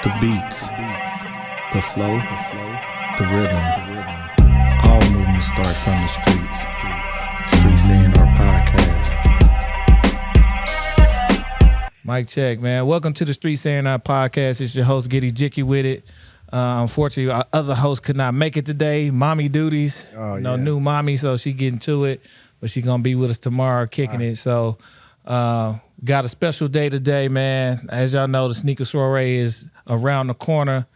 The beats, the flow, the rhythm. All movements start from the streets. Streets A&R Podcast. Mic check, man. Welcome to the Streets A&R Podcast. It's your host, Giddy Jicky with it. Unfortunately, our other host could not make it today. Mommy duties. New mommy, so she getting to it. But she going to be with us tomorrow kicking it. So got a special day today, man. As y'all know, the Sneaker Soiree is around the corner,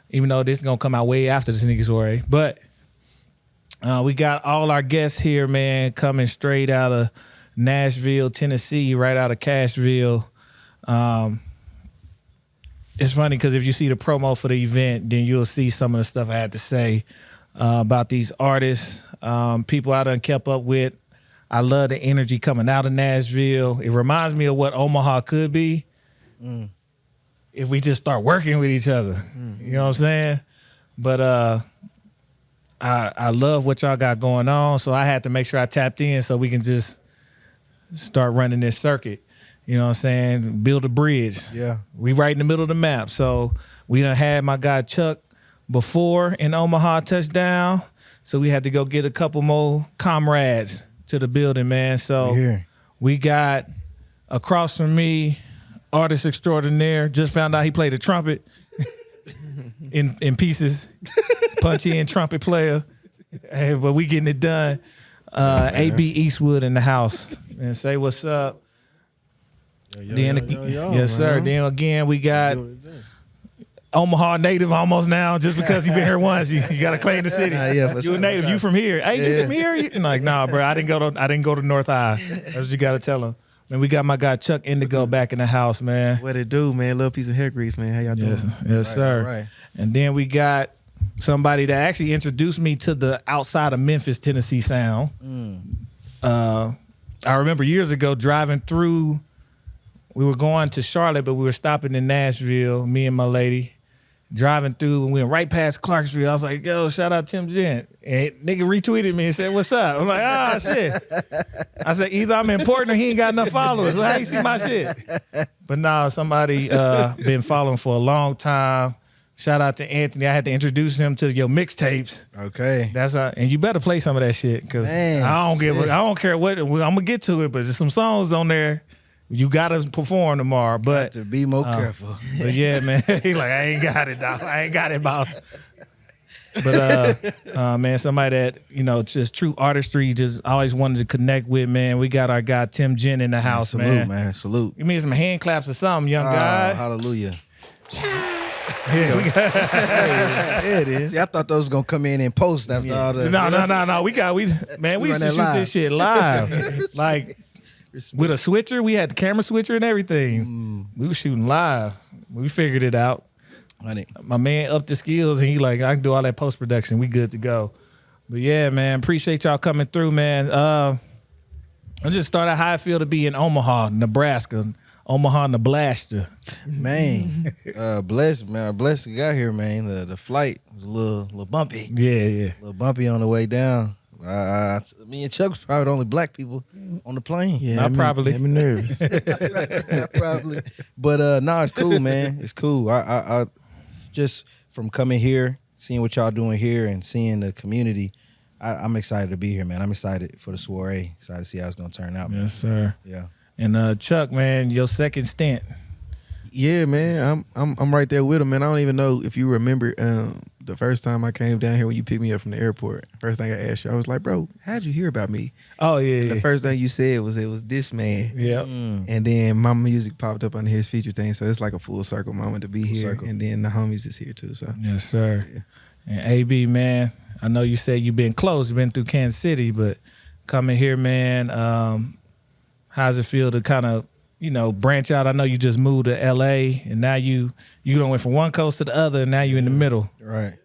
even though this is going to come out way after the Sneaker Soiree. But we got all our guests here, man, coming straight out of Nashville, Tennessee, right out of Cashville. It's funny because if you see the promo for the event, then you'll see some of the stuff I had to say about these artists, people I done kept up with. I love the energy coming out of Nashville. It reminds me of what Omaha could be if we just start working with each other. You know what I'm saying? But I love what y'all got going on, so I had to make sure I tapped in so we can just start running this circuit. You know what I'm saying? Build a bridge. Yeah. We right in the middle of the map. So we done had my guy Chuck before in Omaha touchdown. So we had to go get a couple more comrades to the building, man. So we got across from me, artist extraordinaire. Just found out he played the trumpet in pieces. Punchy and trumpet player. Hey, but we getting it done. AB Eastwood in the house. And say what's up. Yes, sir. Then again, we got Omaha native almost now. Just because he been here once, you got to claim the city. You a native? You from here? Hey, you from here? And like, nah, bro. I didn't go to North Eye. That's what you got to tell him. Man, we got my guy Chuck iNDigo back in the house, man. What it do, man? Little piece of hair grease, man. How y'all doing? Yes, sir. Right. And then we got somebody that actually introduced me to the outside of Memphis, Tennessee sound. I remember years ago driving through. We were going to Charlotte, but we were stopping in Nashville, me and my lady, driving through, and we went right past Clarksville. I was like, yo, shout out Tim Gent. And nigga retweeted me and said, what's up? I'm like, shit. I said, either I'm important or he ain't got enough followers. Well, how you see my shit? But no, somebody been following for a long time. Shout out to Anthony. I had to introduce him to your mixtapes. Okay. And you better play some of that shit, because I don't care what, I'm going to get to it, but there's some songs on there. You gotta perform tomorrow, but to be more careful. But yeah, man, he like, I ain't got it, dog. I ain't got it, boss. But man, somebody that just true artistry, just always wanted to connect with, man. We got our guy Tim Gent in the house, man. Salute. You mean some hand claps or something, young guy? Hallelujah. Yeah, we got. There it is. See, I thought those was gonna come in and post after all the. No. We used to shoot this shit live, like. With a switcher, we had the camera switcher and everything. We were shooting live. We figured it out. Honey. My man upped the skills, and he like, I can do all that post-production. We good to go. But yeah, man, appreciate y'all coming through, man. I'll just start out how I feel to be in Omaha, Nebraska. Omaha, Nebraska. Man, blessed to got here, man. The flight was a little bumpy. Yeah. A little bumpy on the way down. Me and Chuck was probably the only black people on the plane. Yeah, I'm nervous. Probably. But no, it's cool, man. It's cool. I just from coming here, seeing what y'all doing here, and seeing the community, I'm excited to be here, man. I'm excited for the soiree. Excited to see how it's gonna turn out, man. Yes, sir. Yeah. And Chuck, man, your second stint. Yeah, man. I'm right there with him, man. I don't even know if you remember the first time I came down here when you picked me up from the airport. First thing I asked you, I was like, bro, how'd you hear about me? Oh, yeah. The first thing you said was it was this man. Yeah. And then my music popped up under his feature thing, so it's like a full circle moment to be here. And then the homies is here too. So yes, sir. Yeah. And AB, man, I know you said you've been close, you've been through Kansas City, but coming here, man, how's it feel to kind of branch out? I know you just moved to LA, and now you done went from one coast to the other, and now you in the middle. Right.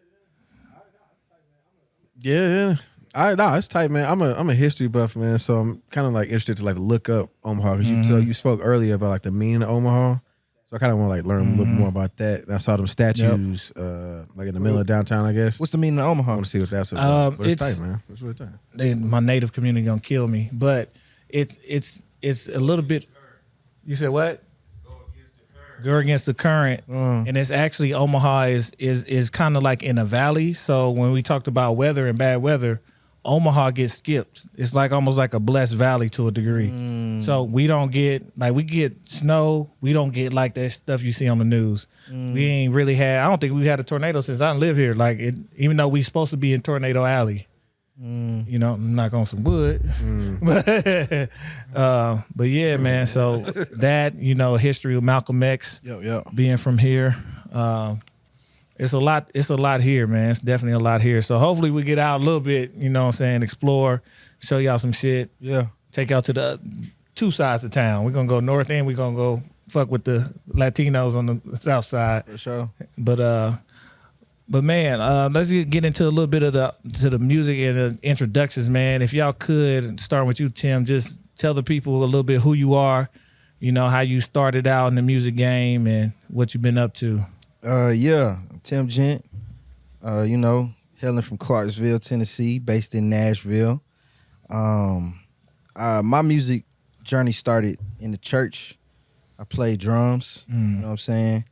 Yeah. It's tight, man. I'm a history buff, man. So I'm kind of like interested to like look up Omaha, because you spoke earlier about like the meaning of Omaha. So I kind of want to like learn a little more about that. And I saw them statues like in the middle of downtown, I guess. What's the meaning of Omaha? I want to see what that's about. But it's tight, man. It's really tight. My native community gonna kill me, but it's a little bit. You said what? Go against the current, and it's actually Omaha is kind of like in a valley. So when we talked about weather and bad weather, Omaha gets skipped. It's like almost like a blessed valley to a degree. So we don't get we get snow. We don't get like that stuff you see on the news. We ain't really had. I don't think we had a tornado since I live here. Like even though we supposed to be in Tornado Alley. You know, knock on some wood. But yeah, man. So that, you know, history of Malcolm X being from here. It's a lot here, man. It's definitely a lot here. So hopefully we get out a little bit, you know what I'm saying, explore, show y'all some shit. Yeah. Take y'all to the two sides of town. We're gonna go north end, we're gonna go fuck with the Latinos on the south side. For sure. But man, let's get into a little bit of the music and the introductions, man. If y'all could, starting with you, Tim, just tell the people a little bit who you are, you know, how you started out in the music game and what you've been up to. Tim Gent, you know, hailing from Clarksville, Tennessee, based in Nashville. My music journey started in the church. I played drums, you know what I'm saying?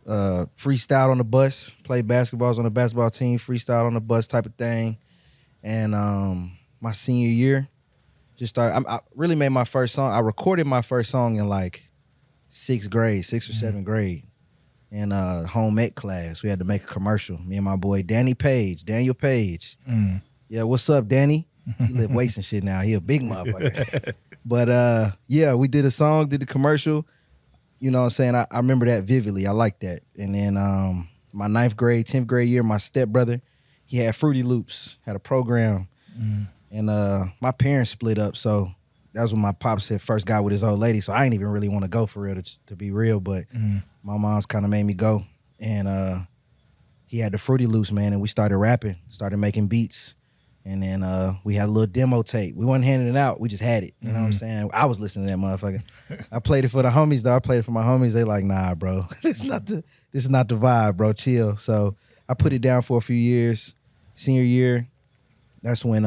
Freestyle on the bus, played basketballs on the basketball team, freestyle on the bus type of thing. And my senior year, just started. I really made my first song. I recorded my first song in like sixth or seventh grade in home ec class. We had to make a commercial. Me and my boy Daniel Page. Yeah, what's up, Danny? He live wasting shit now. He a big motherfucker. But we did a song, did the commercial. You know what I'm saying? I remember that vividly. I like that. And then my 9th grade, 10th grade year, my stepbrother, he had Fruity Loops, had a program. And my parents split up. So that was when my pops had first got with his old lady. So I didn't even really want to go for real, to be real. But my mom's kind of made me go. And he had the Fruity Loops, man. And we started rapping, started making beats. And then we had a little demo tape. We wasn't handing it out. We just had it. You know what I'm saying? I was listening to that motherfucker. I played it for the homies, though. I played it for my homies. They like, nah, bro. This is not the vibe, bro. Chill. So I put it down for a few years. Senior year, that's when,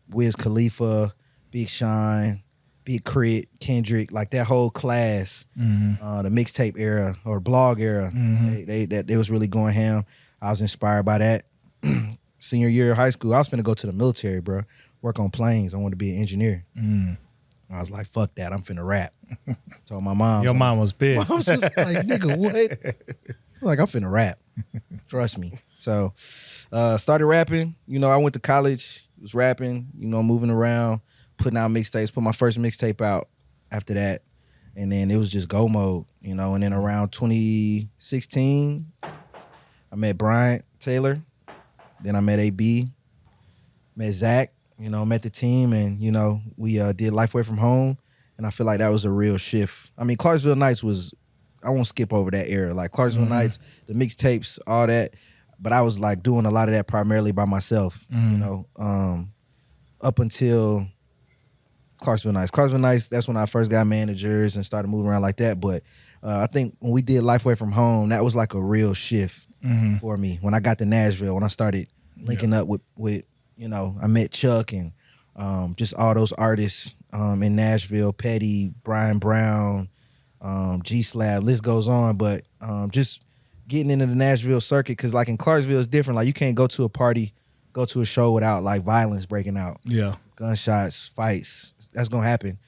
Wiz Khalifa, Big Sean, Big Crit, Kendrick, like that whole class, the mixtape era or blog era, they was really going ham. I was inspired by that. Senior year of high school, I was finna go to the military, bro. Work on planes. I wanted to be an engineer. I was like, fuck that. I'm finna rap. Told my mom. Your mom was pissed. Mom was just like, nigga, what? Like, I'm finna rap. Trust me. So, started rapping. You know, I went to college, was rapping, you know, moving around, putting out mixtapes, put my first mixtape out after that. And then it was just go mode, you know. And then around 2016, I met Bryant Taylor. Then I met AB, met Zach, you know, met the team, and, you know, we did Life Away From Home, and I feel like that was a real shift. I mean, Clarksville Nights was, I won't skip over that era. Like, Clarksville Nights, the mixtapes, all that, but I was, like, doing a lot of that primarily by myself, you know, up until Clarksville Nights. Clarksville Nights, that's when I first got managers and started moving around like that, but I think when we did Life Away From Home, that was like a real shift for me. When I got to Nashville, when I started linking up with you know, I met Chuck and just all those artists in Nashville, Petty, Brian Brown, G-Slab, list goes on. But just getting into the Nashville circuit, because like in Clarksville, it's different. Like you can't go to a party, go to a show without like violence breaking out. Yeah. Gunshots, fights, that's going to happen.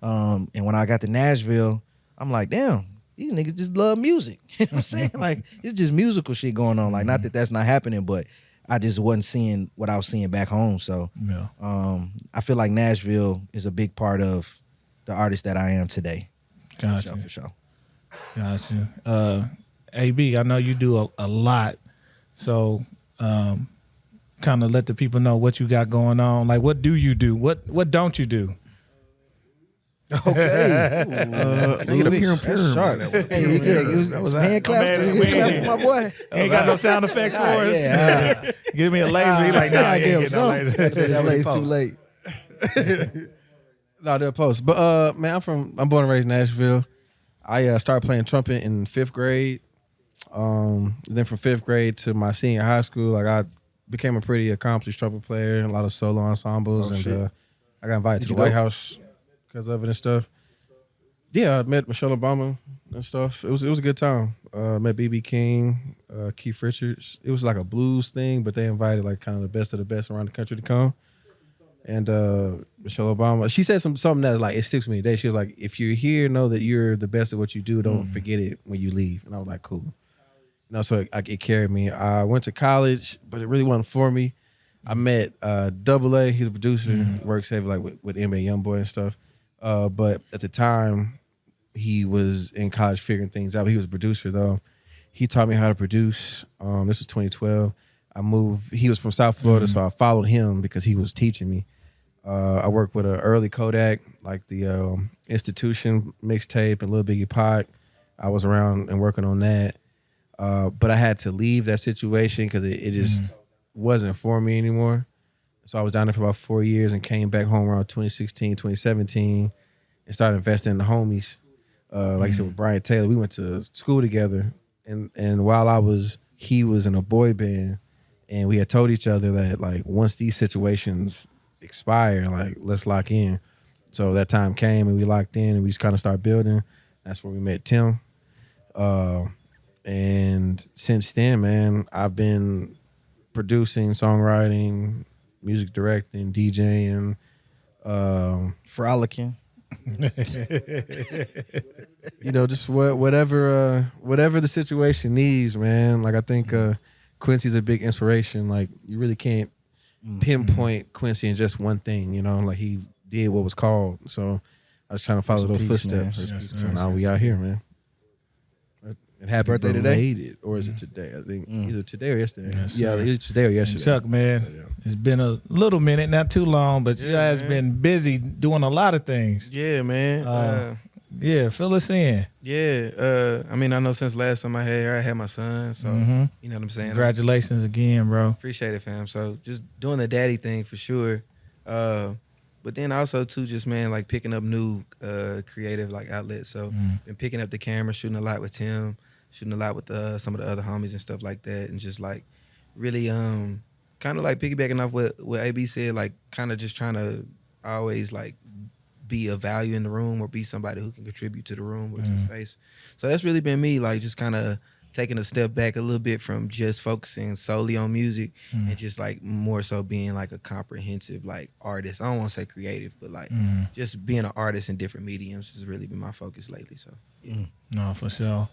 And when I got to Nashville, I'm like, damn, these niggas just love music. You know what I'm saying? Like, it's just musical shit going on. Like, not that that's not happening, but I just wasn't seeing what I was seeing back home. So I feel like Nashville is a big part of the artist that I am today. Gotcha. For sure. Gotcha. AB, I know you do a lot. So kind of let the people know what you got going on. Like, what do you do? What don't you do? Okay. Get up here and that's sharp. Hey, that was hand claps. Hand clap for my boy. Ain't got no sound effects for us. Give me a laser. He like, nah, I ain't getting no laser. That laser's too late. No, they'll post. But man, I'm born and raised in Nashville. I started playing trumpet in 5th grade. Then from 5th grade to my senior high school, like I became a pretty accomplished trumpet player, a lot of solo ensembles, and I got invited to the White House because of it and stuff. Yeah, I met Michelle Obama and stuff. It was a good time. Met BB King, Keith Richards. It was like a blues thing, but they invited like kind of the best around the country to come. And Michelle Obama, she said something that like it sticks with me today. She was like, "If you're here, know that you're the best at what you do. Don't forget it when you leave." And I was like, "Cool." So it carried me. I went to college, but it really wasn't for me. I met Double A. He's a producer. He works heavy like with NBA YoungBoy and stuff. But at the time, he was in college figuring things out. He was a producer though. He taught me how to produce. This was 2012. I moved. He was from South Florida, so I followed him because he was teaching me. I worked with an early Kodak, like the Institution mixtape and Lil Biggie Pac. I was around and working on that. But I had to leave that situation because it just wasn't for me anymore. So I was down there for about 4 years and came back home around 2016, 2017 and started investing in the homies. Like I said, with Brian Taylor, we went to school together. And while he was in a boy band, and we had told each other that like once these situations expire, like let's lock in. So that time came and we locked in and we just kind of started building. That's where we met Tim. And since then, man, I've been producing, songwriting, music directing, DJing, Frolicking. Just whatever the situation needs, man. Like I think Quincy's a big inspiration. Like you really can't pinpoint Quincy in just one thing, like he did what was called. So I was trying to follow those footsteps. So now we out here, man. And happy birthday today? Or is it today? I think either today or yesterday. Yes, yeah, sir. either today or yesterday. And Chuck, man, it's been a little minute, not too long, but you guys been busy doing a lot of things. Yeah, man. Yeah, fill us in. Yeah. I mean, I know since last time I had my son, so you know what I'm saying? Congratulations again, bro. Appreciate it, fam. So just doing the daddy thing for sure. But then also too, just man, like picking up new creative like outlets. So been picking up the camera, shooting a lot with Tim, shooting a lot with some of the other homies and stuff like that, and just like really kind of like piggybacking off what AB said, like kind of just trying to always like be a value in the room or be somebody who can contribute to the room or to the space. So that's really been me, like just kind of taking a step back a little bit from just focusing solely on music and just like more so being like a comprehensive like artist. I don't want to say creative, but like just being an artist in different mediums has really been my focus lately. So yeah. No, for sure.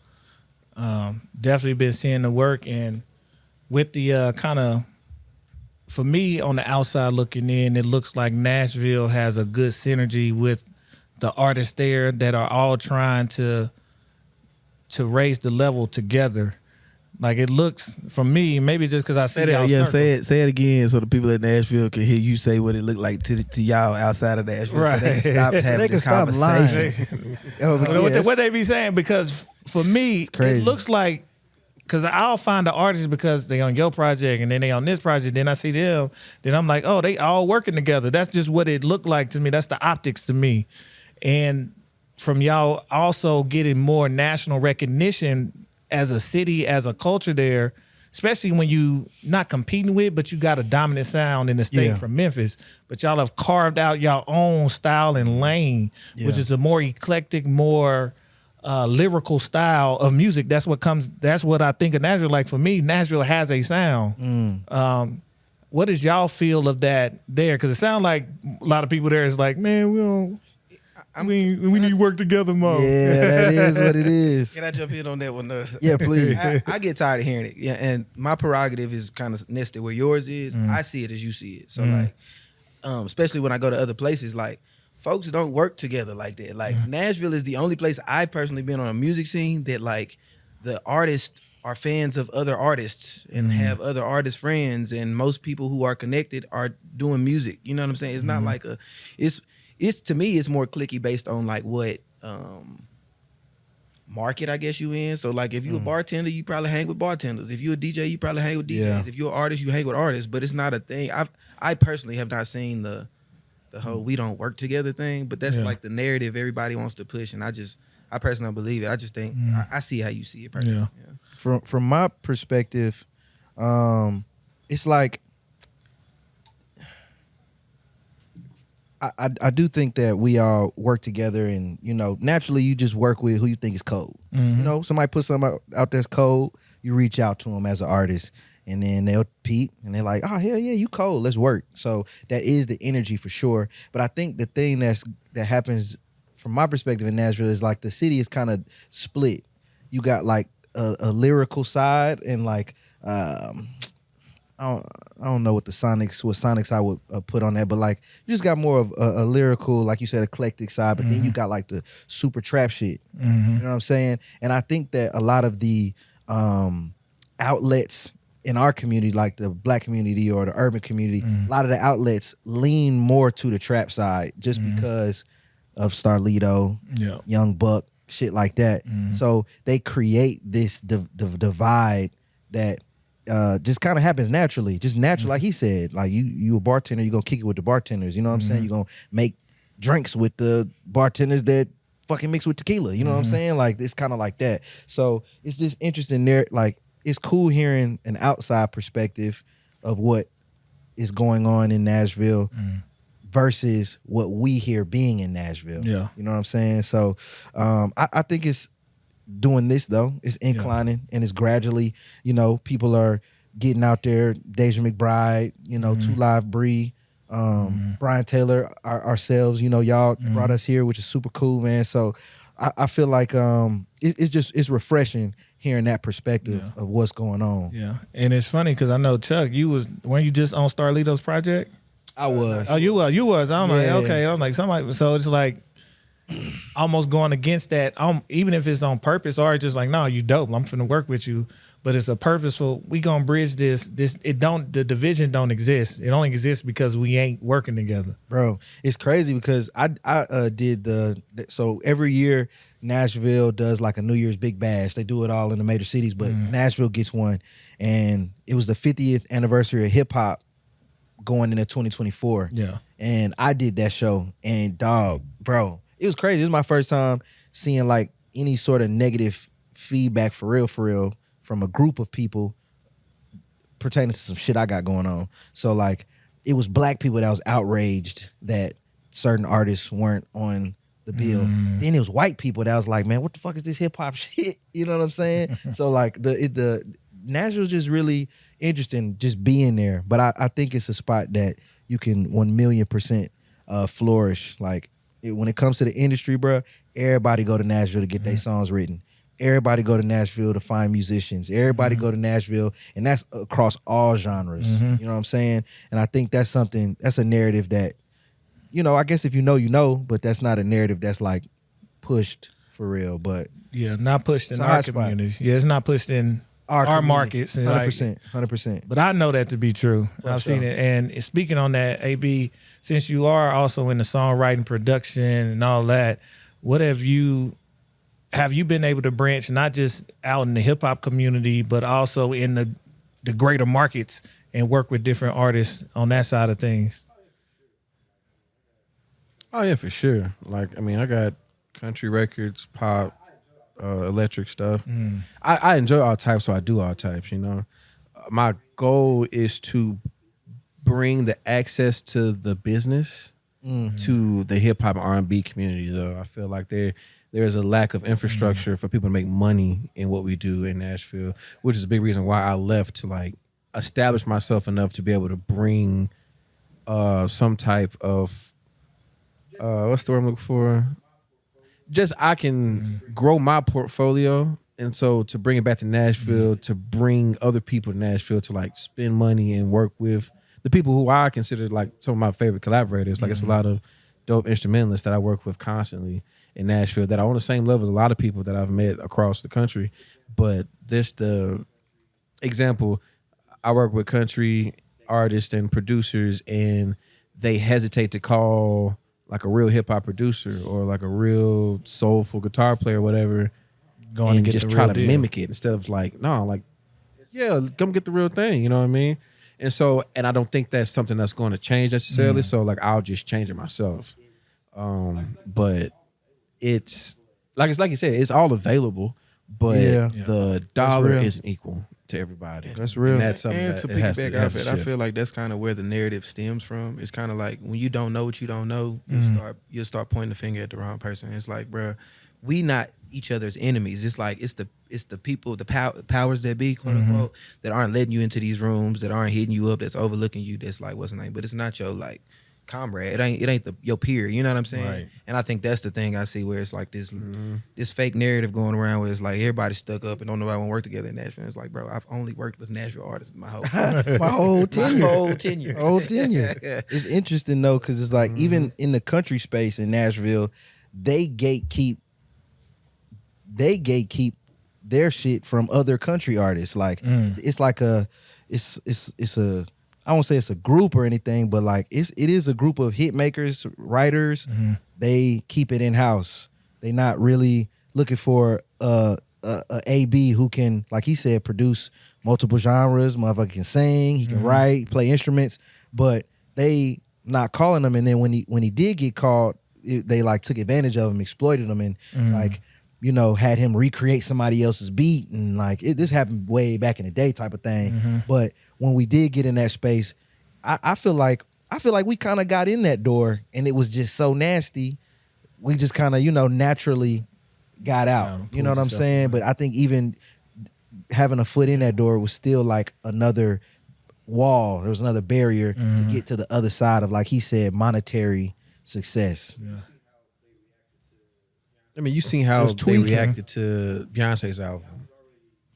Definitely been seeing the work, and with the kind of, for me on the outside looking in, it looks like Nashville has a good synergy with the artists there that are all trying to raise the level together. Like it looks for me, maybe just because I see y'all circle. Say it again so the people at Nashville can hear you say what it looked like to y'all outside of Nashville, right? So they can stop having this conversation. What they be saying, because for me, it looks like, because I'll find the artists because they on your project and then they on this project. Then I see them. Then I'm like, oh, they all working together. That's just what it looked like to me. That's the optics to me. And from y'all also getting more national recognition as a city, as a culture there, especially when you not competing with, but you got a dominant sound in the state from Memphis. But y'all have carved out your own style and lane, which is a more eclectic, more lyrical style of music. That's what I think of Nashville. Like for me, Nashville has a sound. What does y'all feel of that there? Because it sounds like a lot of people there is like, man, we need to work together more. Yeah, that is what it is. Can I jump in on that one? Yeah, please. I get tired of hearing it. Yeah, and my prerogative is kind of nested where yours is. I see it as you see it. So like, especially when I go to other places, like folks don't work together like that. Like Nashville is the only place I've personally been on a music scene that like the artists are fans of other artists and have other artist friends, and most people who are connected are doing music. You know what I'm saying? It's not like it's to me it's more clicky based on like what market I guess you in. So like if you're a bartender, you probably hang with bartenders. If you're a DJ, you probably hang with DJs. Yeah. If you're an artist, you hang with artists. But it's not a thing. I personally have not seen the whole we don't work together thing. But that's like the narrative everybody wants to push, and I personally don't believe it. I just think I see how you see it personally. Yeah. From my perspective, it's like I do think that we all work together, and naturally you just work with who you think is cold. Somebody put something out that's cold, you reach out to them as an artist, and then they'll peep and they're like, oh hell yeah, you cold, let's work. So that is the energy for sure. But I think the thing that happens from my perspective in Nashville is like the city is kind of split. You got like a lyrical side and like I don't know what Sonics I would put on that, but like you just got more of a lyrical, like you said, eclectic side, but then you got like the super trap shit. You know what I'm saying? And I think that a lot of the outlets in our community, like the black community or the urban community, a lot of the outlets lean more to the trap side just because of Starlito, Young Buck, shit like that. So they create this divide that just kind of happens naturally, just natural. Like he said, like you a bartender, you gonna kick it with the bartenders. You know what I'm saying? You gonna make drinks with the bartenders that fucking mix with tequila. You know what I'm saying? Like it's kind of like that. So it's just interesting there. Like it's cool hearing an outside perspective of what is going on in Nashville versus what we hear being in Nashville. Yeah, you know what I'm saying? So I think it's doing this though. It's inclining and it's gradually, people are getting out there. Deja McBride, 2 Live Bree, Brian Taylor, ourselves, y'all brought us here, which is super cool, man. So I feel like it's refreshing hearing that perspective of what's going on. Yeah. And it's funny because I know Chuck, weren't you just on Starlito's project? I was. Oh, you was. I'm like, okay. I'm like, somebody. So it's like almost going against that. Even if it's on purpose or just like, no, you dope. I'm finna work with you. But it's a purposeful. We gonna bridge this. The division don't exist. It only exists because we ain't working together. Bro, it's crazy because I did so every year Nashville does like a New Year's Big Bash. They do it all in the major cities, but Nashville gets one, and it was the 50th anniversary of hip hop going into 2024. Yeah, and I did that show, and dog, bro, it was crazy. It was my first time seeing like any sort of negative feedback for real from a group of people pertaining to some shit I got going on. So like it was black people that was outraged that certain artists weren't on the bill. Then it was white people that was like, man, what the fuck is this hip hop shit? You know what I'm saying? So like the Nashville's just really interesting just being there. But I think it's a spot that you can 1,000,000% flourish. Like when it comes to the industry, bro, everybody go to Nashville to get their songs written. Everybody go to Nashville to find musicians. Everybody go to Nashville, and that's across all genres. You know what I'm saying? And I think that's a narrative that, I guess if you know, but that's not a narrative that's like pushed for real. But yeah, not pushed in our communities. Yeah, it's not pushed in our markets. 100%, 100%. But I know that to be true. I've seen it. And speaking on that, AB, since you are also in the songwriting, production, and all that, what have you been able to branch not just out in the hip hop community, but also in the greater markets and work with different artists on that side of things? Oh yeah, for sure. Like, I mean, I got country records, pop, electric stuff. I enjoy all types, so I do all types, My goal is to bring the access to the business to the hip hop and R&B community, though. I feel like there's a lack of infrastructure for people to make money in what we do in Nashville, which is a big reason why I left, to like establish myself enough to be able to bring some type of what's the word I'm looking for? Just I can grow my portfolio, and so to bring it back to Nashville, to bring other people to Nashville to like spend money and work with the people who I consider like some of my favorite collaborators. Like it's a lot of dope instrumentalists that I work with constantly in Nashville that are on the same level as a lot of people that I've met across the country. But this the example, I work with country artists and producers, and they hesitate to call like a real hip hop producer or like a real soulful guitar player or whatever, going and to get just the try real to deal. mimic it instead of like, no, like, yeah, come get the real thing, you know what I mean? And so, and I don't think that's something that's going to change necessarily. So like, I'll just change it myself. But it's like you said, it's all available, but the dollar isn't equal. to everybody. That's real. And that's something And that to it has piggyback it has off to it, I shift. feel like that's kind of where the narrative stems from. It's kind of like when you don't know what you don't know, you'll start pointing the finger at the wrong person. It's like, bro, we not each other's enemies. It's like it's the people, the powers that be, quote unquote, that aren't letting you into these rooms, that aren't hitting you up, that's overlooking you. That's like, what's the name? But it's not your like comrade. It ain't your peer. You know what I'm saying? Right. And I think that's the thing I see where it's like this fake narrative going around where it's like everybody's stuck up and don't nobody want to work together in Nashville. It's like, bro, I've only worked with Nashville artists my whole My whole tenure. whole tenure. Whole tenure. It's interesting though, because it's like even in the country space in Nashville, they gatekeep their shit from other country artists. Like it's like it's a I won't say it's a group or anything, but like it is a group of hit makers, writers. They keep it in house. They not really looking for a AB who can, like he said, produce multiple genres. Motherfucker can sing, he can write, play instruments, but they not calling him. And then when he did get called, they like took advantage of him, exploited him, and like, you know, had him recreate somebody else's beat, and like this happened way back in the day type of thing. But when we did get in that space, I feel like we kind of got in that door, and it was just so nasty. We just kind of, you know, naturally got out. You know what I'm saying? But I think even having a foot in that door was still like another wall. There was another barrier to get to the other side of, like he said, monetary success. I mean, you seen how was they tweaking. reacted to Beyonce's album.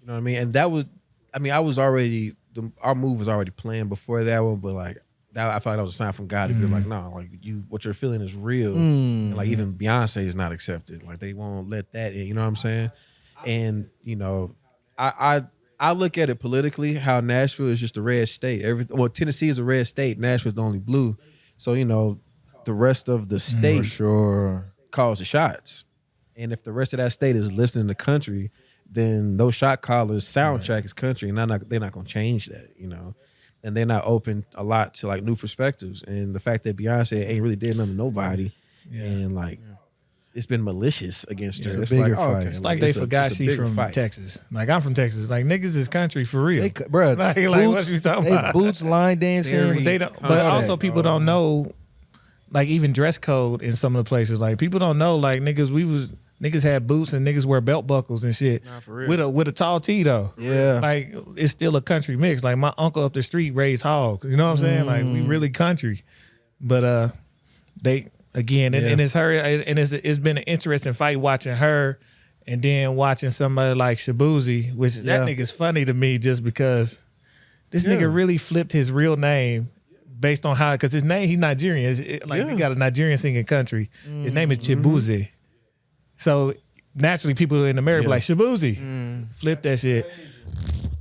You know what I mean? And that was, I mean, I was already, our move was already planned before that one, but like, that, I felt like that was a sign from God to be like, no, like what you're feeling is real. And like even Beyonce is not accepted. Like they won't let that in, you know what I'm saying? And, you know, I look at it politically, how Nashville is just a red state. Tennessee is a red state. Nashville's the only blue. So, you know, the rest of the state For sure. calls the shots. And if the rest of that state is listening to country, then those shot callers soundtrack is country, and they're not gonna change that, you know. And they're not open a lot to like new perspectives. And the fact that Beyonce ain't really did nothing to nobody, and like it's been malicious against her. It's a bigger like, fight. okay, It's like they forgot she's from Texas. Like I'm from Texas. Like niggas is country for real. Bruh, like what you talking they about? boots, line dancing. Very They don't, but also people don't know, like even dress code in some of the places. Like people don't know, like niggas had boots and niggas wear belt buckles and shit. Nah, for real. With a tall tee though. Yeah. Like it's still a country mix. Like my uncle up the street raised hogs. You know what I'm saying? Like we really country. But they again and it's her and it's been an interesting fight watching her and then watching somebody like Shabuzi, which that nigga's funny to me just because this nigga really flipped his real name based on how, because his name, he's Nigerian. He got a Nigerian singing country. His name is Chibuzi. So naturally, people in America be like Shabuzi, flip that shit.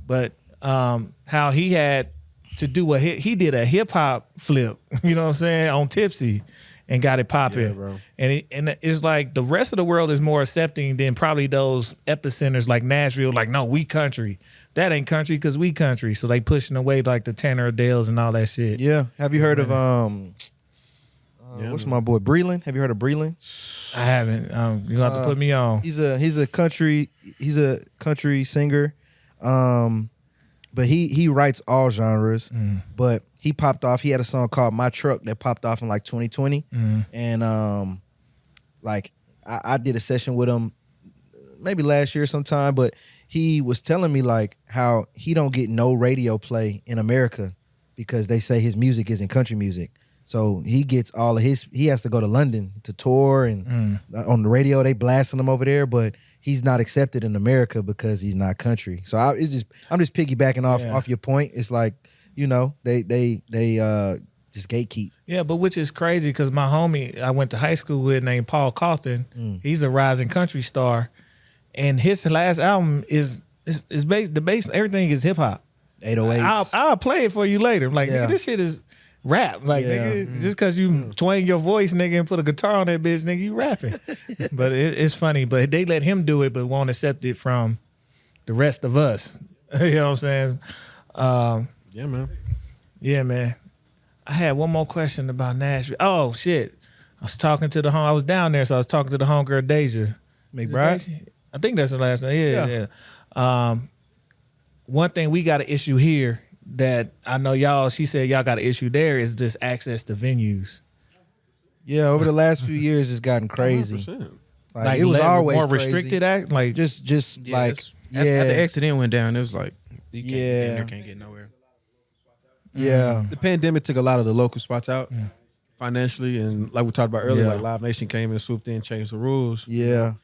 But how he had to do he did a hip hop flip, you know what I'm saying, on Tipsy, and got it popping. And it's like the rest of the world is more accepting than probably those epicenters like Nashville. Like, no, we country. That ain't country because we country. So they pushing away like the Tanner Adales and all that shit. Yeah. Have you heard of what's my boy Breland? Have you heard of Breland? I haven't. You gonna have to put me on. He's a country singer. But he writes all genres. But he popped off. He had a song called My Truck that popped off in like 2020. And like I did a session with him maybe last year sometime, but he was telling me like how he don't get no radio play in America because they say his music isn't country music. So he gets all of he has to go to London to tour, and on the radio they blasting him over there, but he's not accepted in America because he's not country. So I'm just piggybacking off your point. It's like, you know, they just gatekeep. Yeah, but which is crazy because my homie I went to high school with named Paul Cawthon, he's a rising country star, and his last album is based, the base, everything is hip hop. 808s. I'll play it for you later. I'm like, nigga, this shit is rap. Like, nigga, just because you twang your voice, nigga, and put a guitar on that bitch, nigga, you rapping. But it's funny. But they let him do it, but won't accept it from the rest of us. You know what I'm saying? Yeah, man. Yeah, man. I had one more question about Nashville. Oh, shit. I was talking to I was down there, so I was talking to the homegirl, Deja. McBride? I think that's her last name. Yeah. one thing we got an issue here that I know y'all. She said y'all got an issue there is just access to venues. Yeah, over the last few years, it's gotten crazy. 100%. Like, it was always more crazy. restricted. Like Just Yeah, like it's- after the accident went down, it was like you can't, Yeah. you can't get nowhere. yeah. The pandemic took a lot of the local spots out financially, and like we talked about earlier, Yeah. like Live Nation came and swooped in, changed the rules, Yeah.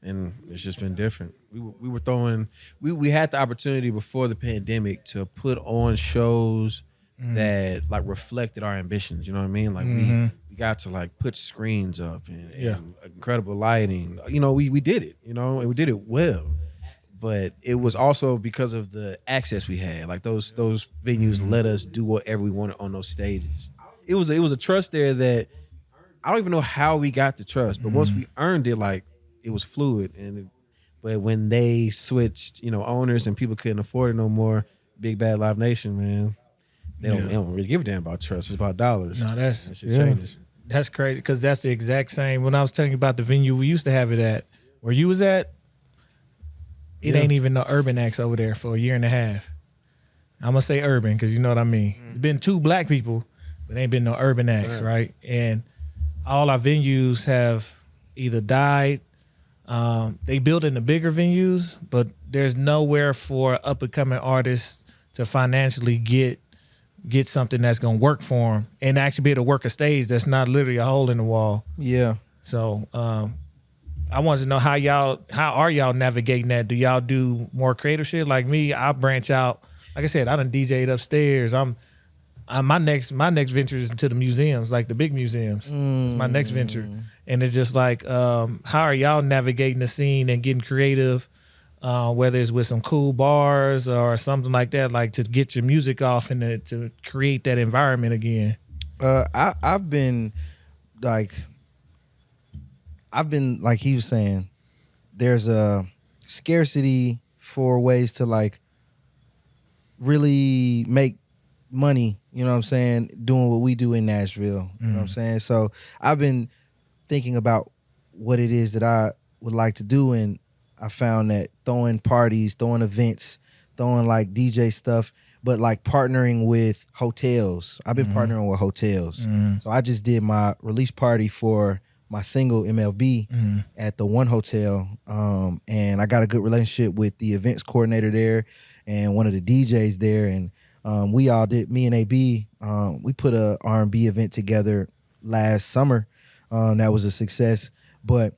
and it's just been different. We were throwing, we had the opportunity before the pandemic to put on shows that like reflected our ambitions. You know what I mean? Like we got to like put screens up and incredible lighting. You know, we did it. You know, and we did it well. But it was also because of the access we had. Like those venues let us do whatever we wanted on those stages. It was a trust there that I don't even know how we got the trust, but once we earned it, like it was fluid. But when they switched, you know, owners and people couldn't afford it no more, Big Bad Live Nation, man, they don't really give a damn about trust. It's about dollars. no, That shit changes. that's crazy because that's the exact same. When I was telling you about the venue we used to have it at, where you was at, it ain't even no urban acts over there for a year and a half. I'm gonna say urban because you know what I mean. Been 2 black people, but ain't been no urban acts, right? And all our venues have either died. They build in the bigger venues, but there's nowhere for up and coming artists to financially get something that's gonna work for them and actually be able to work a stage that's not literally a hole in the wall. Yeah. So I wanted to know how are y'all navigating that? Do y'all do more creative shit? Like me, I branch out. Like I said, I done DJ'd upstairs. My next venture is into the museums, like the big museums. It's my next venture. And it's just like, how are y'all navigating the scene and getting creative, whether it's with some cool bars or something like that, like to get your music off and to create that environment again? I've been like he was saying, there's a scarcity for ways to like really make money, you know what I'm saying, doing what we do in Nashville. You know what I'm saying? So I've been thinking about what it is that I would like to do, and I found that throwing parties, throwing events, throwing like DJ stuff, but like partnering with hotels. I've been partnering with hotels. So I just did my release party for my single MLB at the One Hotel, and I got a good relationship with the events coordinator there and one of the DJs there, and we all did, me and AB, we put a R&B event together last summer. That was a success. But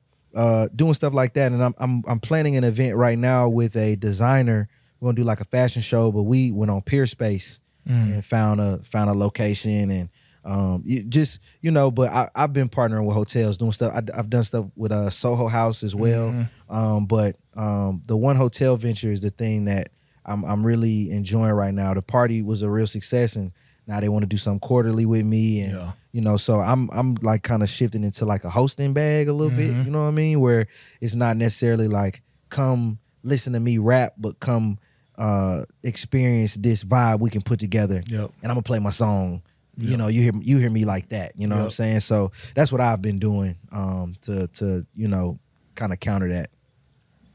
doing stuff like that, and I'm planning an event right now with a designer. We're gonna do like a fashion show, but we went on Peer Space and found a location, and but I've been partnering with hotels, doing stuff. I've done stuff with Soho House as well. But the One Hotel venture is the thing that I'm really enjoying right now. The party was a real success, and now they want to do something quarterly with me, and so I'm like kind of shifting into like a hosting bag a little bit. You know what I mean? Where it's not necessarily like come listen to me rap, but come experience this vibe we can put together. And I'm gonna play my song. You know, you hear me like that. You know what I'm saying? So that's what I've been doing to kind of counter that.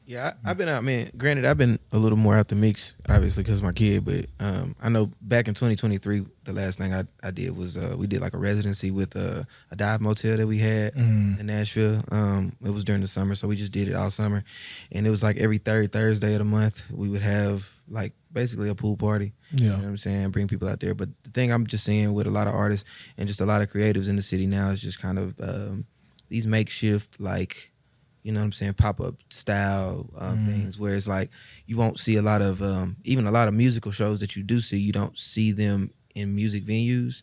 Yeah, I've been out, man. Granted, I've been a little more out the mix, obviously, because of my kid. But I know back in 2023, the last thing I did was we did like a residency with a dive motel that we had in Nashville. It was during the summer, so we just did it all summer. And it was like every third Thursday of the month, we would have like basically a pool party. You know what I'm saying? Bring people out there. But the thing I'm just seeing with a lot of artists and just a lot of creatives in the city now is just kind of these makeshift, like, you know what I'm saying, pop-up style things where it's like you won't see a lot of, even a lot of musical shows that you do see, you don't see them in music venues.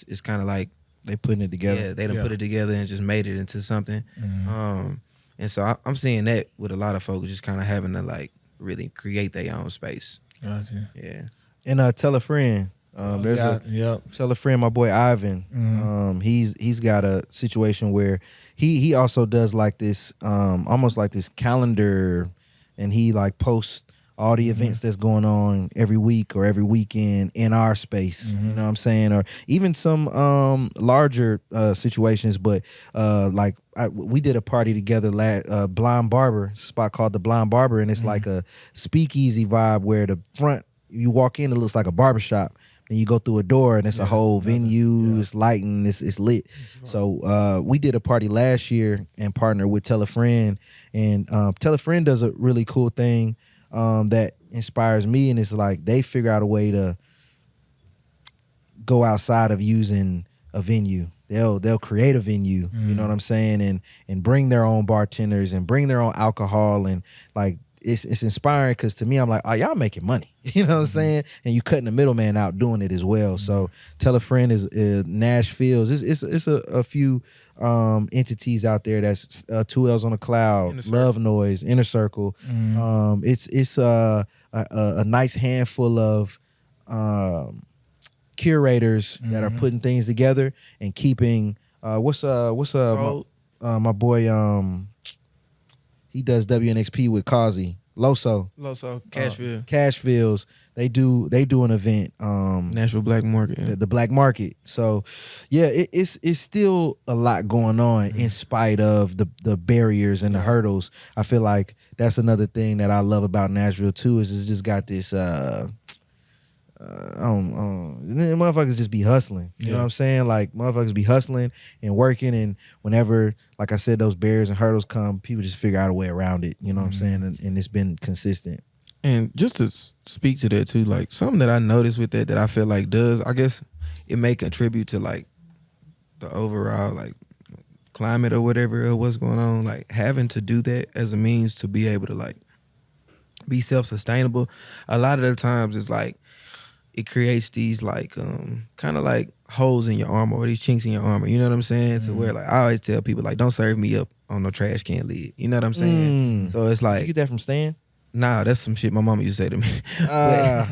It's kind of like they putting it together. Yeah, they done put it together and just made it into something. And so I'm seeing that with a lot of folks just kind of having to like really create their own space. Gotcha. Yeah. And tell a friend. Tell a friend, my boy Ivan. He's got a situation where he also does like this almost like this calendar, and he like posts all the events that's going on every week or every weekend in our space. You know what I'm saying? Or even some larger situations. But like we did a party together, Blind Barber, it's a spot called the Blind Barber, and it's like a speakeasy vibe where the front, you walk in, it looks like a barbershop. And you go through a door and it's a whole venue, it's lighting, it's lit. So we did a party last year and partnered with Tell a Friend. And Tell a Friend does a really cool thing that inspires me. And it's like they figure out a way to go outside of using a venue. They'll create a venue, you know what I'm saying? And bring their own bartenders and bring their own alcohol, and like it's inspiring, because to me, I'm like, oh, y'all making money. You know what I'm saying? And you cutting the middleman out doing it as well. So Tell a Friend is Nashville. It's a few entities out there. That's 2 L's on a Cloud, Love Noise, Inner Circle. It's a nice handful of curators that are putting things together and keeping what's my boy he does WNXP with Kazi. Loso, Cashville. Cashville's. They do an event. Nashville Black Market. The Black Market. So yeah, it's still a lot going on in spite of the barriers and the hurdles. I feel like that's another thing that I love about Nashville too, is it's just got this motherfuckers just be hustling. You know what I'm saying? Like motherfuckers be hustling and working, and whenever, like I said, those barriers and hurdles come, people just figure out a way around it. You know what I'm saying? And it's been consistent. And just to speak to that too, like something that I noticed with that I feel like does, I guess it may contribute to like the overall like climate or whatever or what's going on, like having to do that as a means to be able to like be self-sustainable. A lot of the times it's like it creates these like kind of like holes in your armor, or these chinks in your armor. You know what I'm saying? To where like I always tell people like, don't serve me up on no trash can lid. You know what I'm saying? So it's like, you get that from Stan? Nah, that's some shit my mama used to say to me.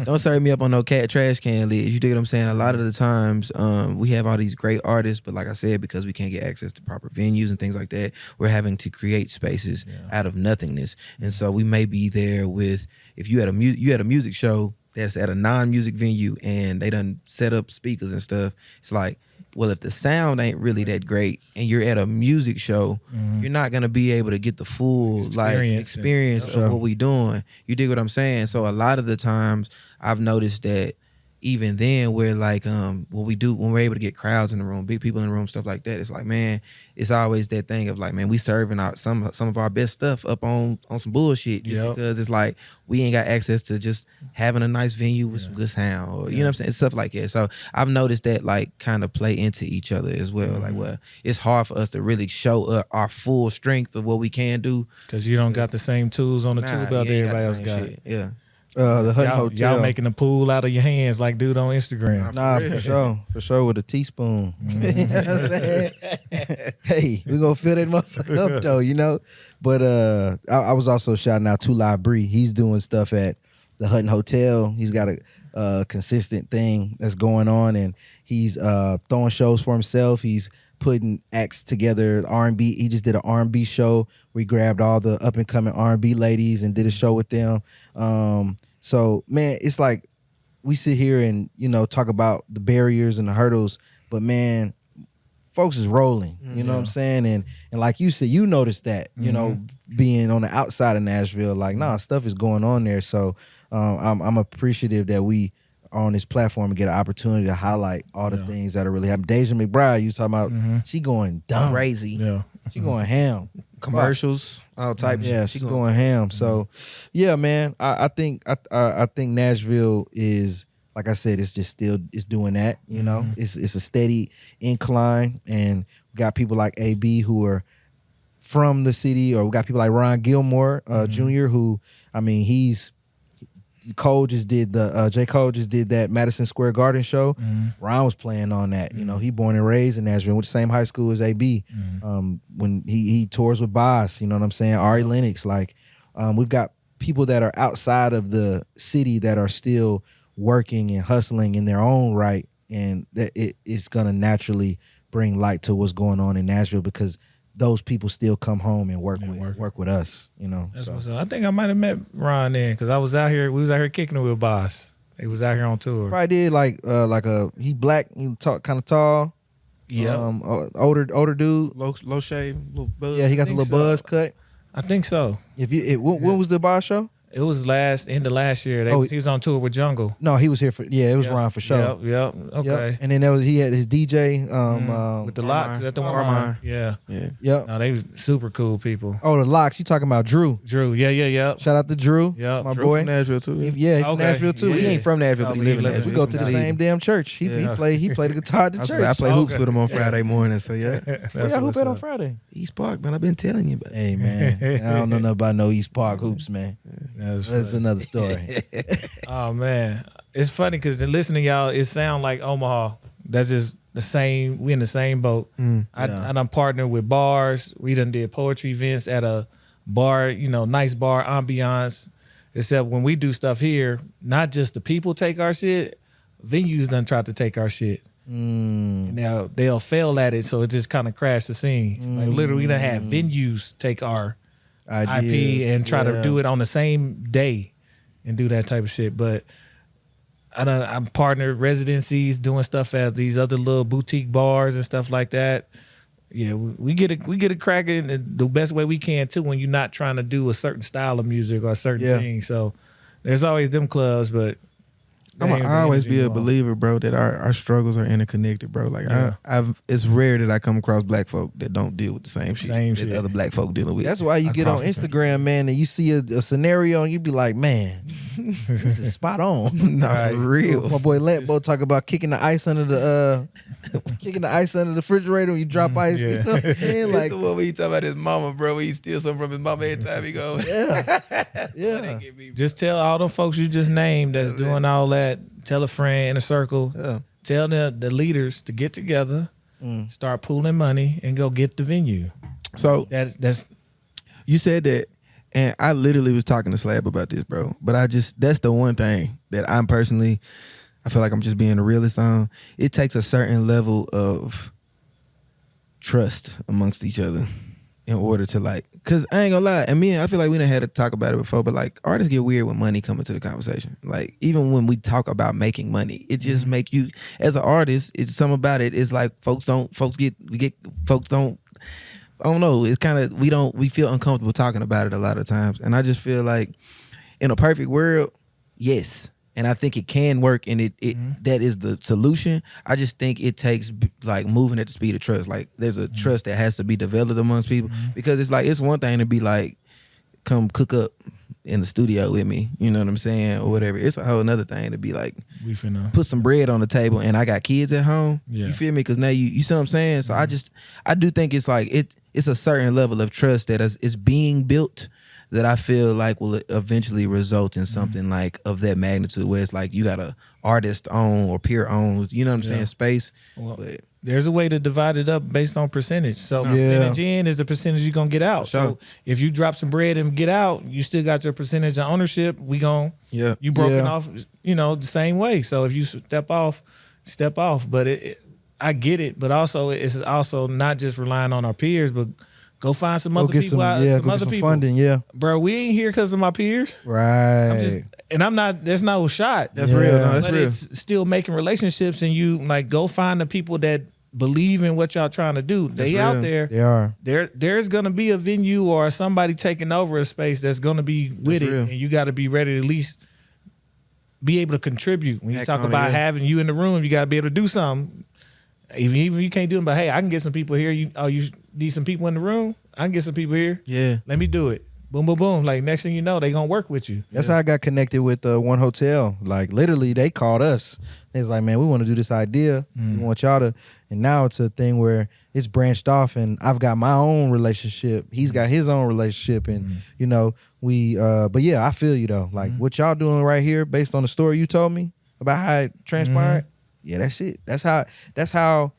Don't serve me up on no trash can lids. You dig what I'm saying? A lot of the times we have all these great artists, but like I said, because we can't get access to proper venues and things like that, we're having to create spaces out of nothingness. And so we may be there with, if you had a music show that's at a non-music venue and they done set up speakers and stuff, it's like, well, if the sound ain't really that great and you're at a music show, you're not gonna be able to get the full experience of what we doing. You dig what I'm saying? So a lot of the times I've noticed that even then, we're like when we're able to get crowds in the room, big people in the room, stuff like that, it's like, man, it's always that thing of like, man, we serving out some of our best stuff up on some bullshit just because it's like we ain't got access to just having a nice venue with some good sound, or you know what I'm saying, stuff like that. So I've noticed that like kind of play into each other as well. Like, well, it's hard for us to really show our full strength of what we can do because you don't got the same tools on the tool belt that everybody else got. Shit. Yeah. The Hutton Hotel. Y'all making a pool out of your hands like dude on Instagram. Nah, for sure with a teaspoon. You know what I'm saying? Hey, we gonna fill that motherfucker up though, you know. But I was also shouting out to Live Bree. He's doing stuff at the Hutton Hotel. He's got a consistent thing that's going on, and he's throwing shows for himself. He's putting acts together, R&B. He just did an R&B show where he grabbed all the up and coming R&B ladies and did a show with them. So man, it's like we sit here and, you know, talk about the barriers and the hurdles, but man, folks is rolling, you know what I'm saying? And like you said, you noticed that, you know, being on the outside of Nashville, like, nah, stuff is going on there. So I'm appreciative that we are on this platform and get an opportunity to highlight all the things that are really happening. Deja McBride, you was talking about, she going dumb. Crazy. Yeah. She going ham. Commercials, all types. Yeah, she's going ham. So, yeah, man, I think Nashville is, like I said, it's just still it's doing that. You know, it's a steady incline, and we got people like AB who are from the city, or we got people like Ron Gilmore Jr. who, I mean, J. Cole just did that Madison Square Garden show. Ron was playing on that. You know, he born and raised in Nashville, went to the same high school as AB. When he tours with Boss, you know what I'm saying? Ari Lennox, like we've got people that are outside of the city that are still working and hustling in their own right, and that it's gonna naturally bring light to what's going on in Nashville, because those people still come home and work with us. You know, That's so. what's up. I think I might have met Ron then because I was out here. We was out here kicking it with Boss. He was out here on tour. Probably did he black, he talk kind of tall. Yeah. Older dude. Low shave, little buzz. Yeah, he got the think little so. buzz cut. I think so. When was the bar show? It was end of last year. He was on tour with Jungle. No, he was here for it was Ron for sure. Yep. Okay. Yep. And then he had his DJ With the locks. At the one. Carmine. Yeah. Yep. No, they was super cool people. Oh, the locks. You talking about Drew? Drew. Yeah. Shout out to Drew. Yeah. That's my Drew boy. from Nashville too. He's from Okay. Nashville too. Yeah. He ain't from Nashville, but he live in Nashville. We go to the same damn church. He played the guitar at the church. I play hoops with him on Friday morning, so yeah. That's Who what's bet on up. Friday? East Park, man. I've been telling you about it. Hey man, I don't know nothing about no East Park hoops, man. That's That's funny. another story. Oh man, it's funny because listening to y'all, it sound like Omaha. That's just the same. We in the same boat. I done partnered with bars. We done did poetry events at a bar. Nice bar ambiance. Except when we do stuff here, not just the people take our shit. Venues done tried to take our shit. And now they'll fail at it, so it just kind of crashed the scene. Like literally, we done had venues take our IP and try to do it on the same day and do that type of shit. But I'm partnered residencies doing stuff at these other little boutique bars and stuff like that. Yeah, we get it cracking the best way we can too when you're not trying to do a certain style of music or a certain thing. So there's always them clubs, but I always be a believer, bro, that our struggles are interconnected, bro. Like it's rare that I come across black folk that don't deal with the same shit that other black folk dealing with. That's why you get on across the Instagram, man, and you see a scenario and you be like, man, this is spot on. Not for real. My boy Lambo talk about kicking the ice under the refrigerator when you drop ice. You know what I'm saying? Like Like, the one where you talk about his mama, bro. Where he steals something from his mama every time he go. yeah. Just tell all them folks you just named that's doing all that. Tell a friend in a circle. Yeah. Tell the leaders to get together, start pooling money, and go get the venue. So That's you said that, and I literally was talking to Slab about this, bro. But that's the one thing that I feel like I'm just being a realist on. It takes a certain level of trust amongst each other in order to cause I ain't gonna lie, and I feel like we done had to talk about it before, but like artists get weird when money coming to the conversation. Like even when we talk about making money, it just make you as an artist, it's something about it. It's like I don't know. It's kind of we feel uncomfortable talking about it a lot of times, and I just feel like in a perfect world, yes. And I think it can work, and that is the solution. I just think it takes like moving at the speed of trust. Like there's a trust that has to be developed amongst people because it's like it's one thing to be like, come cook up in the studio with me, you know what I'm saying, or whatever. It's a whole another thing to be like, we finna put some bread on the table, and I got kids at home. Yeah. You feel me? Because now you see what I'm saying. So I do think it's like it's a certain level of trust that is being built that I feel like will eventually result in something like of that magnitude where it's like you got a artist own or peer own, you know what I'm saying, space. Well, But there's a way to divide it up based on percentage. So percentage in is the percentage you're gonna get out. Sure. So if you drop some bread and get out, you still got your percentage of ownership. You broken off, the same way. So if you step off. But I get it. But also it's also not just relying on our peers, but go find some other people out. Some other people. Funding, Bro, we ain't here because of my peers. right. There's no shot. that's real. No, that's but real. it's still making relationships, and you like go find the people that believe in what y'all trying to do. They real. out there. They are. There's gonna be a venue or somebody taking over a space that's gonna be with it, real. and you got to be ready to at least be able to contribute. When you Act talk on it, about yeah. having you in the room, you got to be able to do something. Even if you can't do it, but hey, I can get some people here. You need some people in the room? I can get some people here. Yeah. Let me do it. Boom, boom, boom. Like next thing you know, they gonna work with you. That's how I got connected with one hotel. Like literally, they called us. They was like, "Man, we want to do this idea. We want y'all to." And now it's a thing where it's branched off, and I've got my own relationship. He's got his own relationship, and we. But yeah, I feel you though. Like what y'all doing right here, based on the story you told me about how it transpired. Yeah, that shit. That's how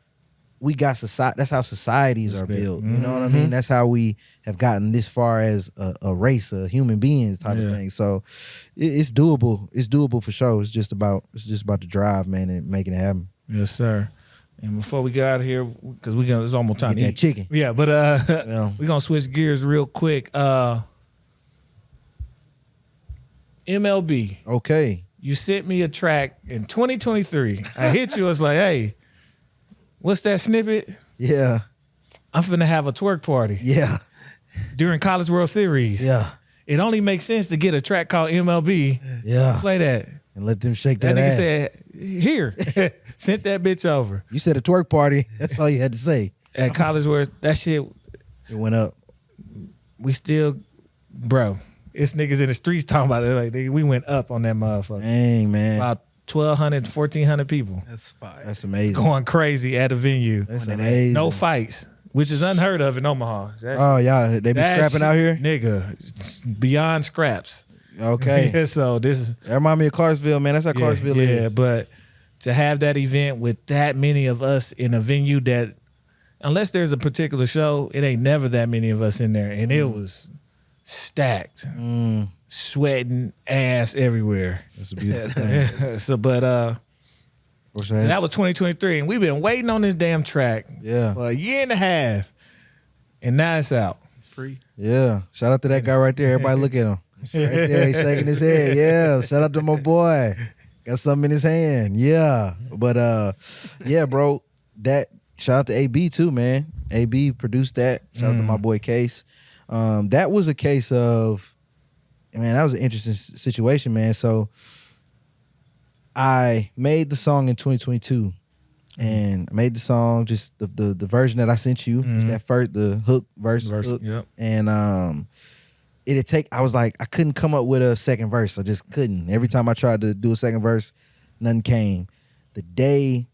we got society. That's how societies are built. You know what I mean? That's how we have gotten this far as a race, a human beings type of thing. So it's doable. It's doable for sure. It's just about the drive, man, and making it happen. Yes, sir. And before we get out of here, because it's almost time Get to that eat. chicken. Yeah, but Yeah. we're gonna switch gears real quick. MLB. Okay. You sent me a track in 2023. I hit you. I was like, hey, what's that snippet? Yeah. I'm finna have a twerk party Yeah. during College World Series. Yeah. It only makes sense to get a track called MLB. Yeah. Play that. And let them shake That that nigga ass. said, here. Sent that bitch over. You said a twerk party. That's all you had to say. At College World, that shit, It went up. we still, bro, it's niggas in the streets talking about it. Like, nigga, we went up on that motherfucker. Dang, man. About 1,200, 1,400 people That's fire. That's amazing. going crazy at a venue. That's amazing. No fights, which is unheard of in Omaha. Oh, y'all, they be That scrapping shit, out here? nigga, beyond scraps. Okay. Yeah, so this is That remind me of Clarksville, man. That's how Clarksville yeah, is. but to have that event with that many of us in a venue that, unless there's a particular show, it ain't never that many of us in there, and it was stacked, sweating ass everywhere. That's a beautiful thing. So, but What's so that was 2023, and we've been waiting on this damn track Yeah. for a year and a half, and now it's out. It's free. Yeah. Shout out to that guy right there. Everybody look at him. Right there. He's shaking his head. Yeah. Shout out to my boy. Got something in his hand. Yeah. But yeah, bro. Shout out to AB too, man. AB produced that. Shout out to my boy Case. That was a case of, man, that was an interesting situation, man. So I made the song in 2022. And I made the song, just the version that I sent you, just that first, the hook verse. Hook. Yep. And I was like, I couldn't come up with a second verse. I just couldn't. Every time I tried to do a second verse, nothing came. The day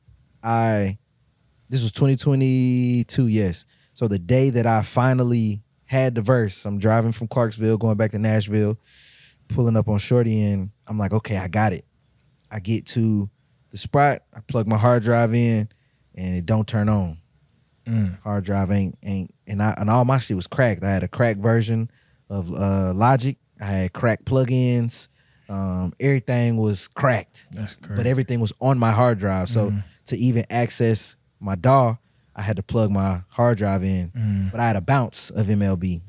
this was 2022, yes. So the day that I finally had the verse, I'm driving from Clarksville, going back to Nashville, pulling up on Shorty, and I'm like, okay, I got it. I get to the spot, I plug my hard drive in, and it don't turn on. Hard drive ain't, and all my shit was cracked. I had a cracked version of Logic. I had cracked plugins. Everything was cracked. That's crazy. But everything was on my hard drive. So to even access my DAW, I had to plug my hard drive in. But I had a bounce of MLB.